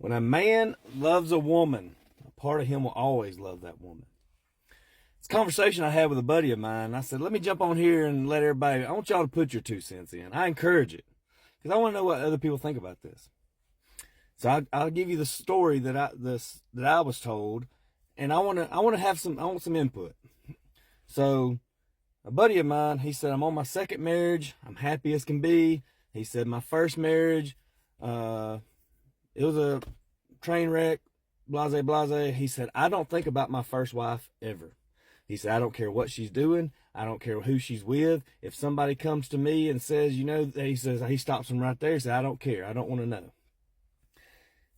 When a man loves a woman, a part of him will always love that woman. It's a conversation I had with a buddy of mine. I said, let me jump on here and let everybody, I want y'all to put your 2 cents in. I encourage it because I want to know what other people think about this. So I'll give you the story that I was told, and I want some input. So a buddy of mine, he said, I'm on my second marriage. I'm happy as can be. He said, my first marriage, it was a train wreck, blase, blase. He said, I don't think about my first wife ever. He said, I don't care what she's doing. I don't care who she's with. If somebody comes to me and says, he stops them right there. He said, I don't care. I don't want to know.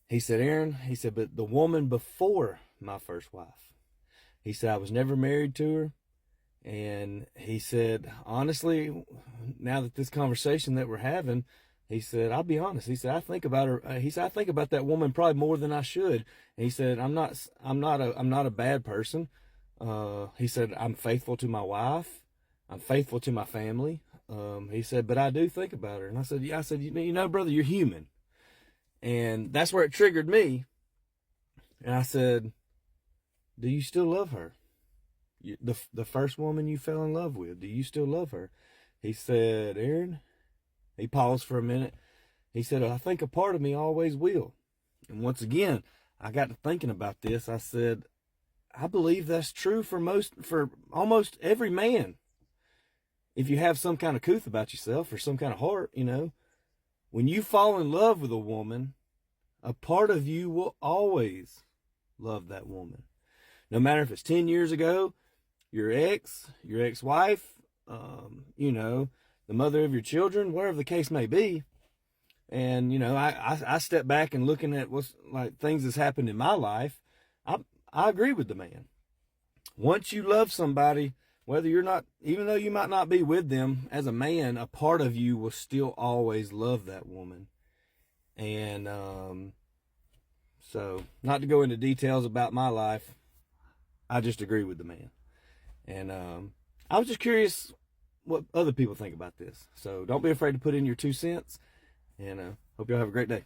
He said, Aaron, he said, but the woman before my first wife, he said, I was never married to her. And he said, honestly, now that this conversation that we're having, he said, I'll be honest. He said, I think about her. He said, I think about that woman probably more than I should. And he said, I'm not a bad person. He said, I'm faithful to my wife. I'm faithful to my family. He said, but I do think about her. And I said, yeah, you know, brother, you're human. And that's where it triggered me. And I said, do you still love her? The first woman you fell in love with, do you still love her? He said, Aaron, he paused for a minute. He said, I think a part of me always will. And once again, I got to thinking about this. I said, I believe that's true for almost every man. If you have some kind of couth about yourself or some kind of heart, you know, when you fall in love with a woman, a part of you will always love that woman. No matter if it's 10 years ago, your ex-wife, you know, the mother of your children, whatever the case may be. And, you know, I step back and looking at what's like things that's happened in my life. I agree with the man. Once you love somebody, whether you're not, even though you might not be with them, as a man, a part of you will still always love that woman. And so, not to go into details about my life, I just agree with the man. And I was just curious what other people think about this. So don't be afraid to put in your 2 cents. And hope y'all have a great day.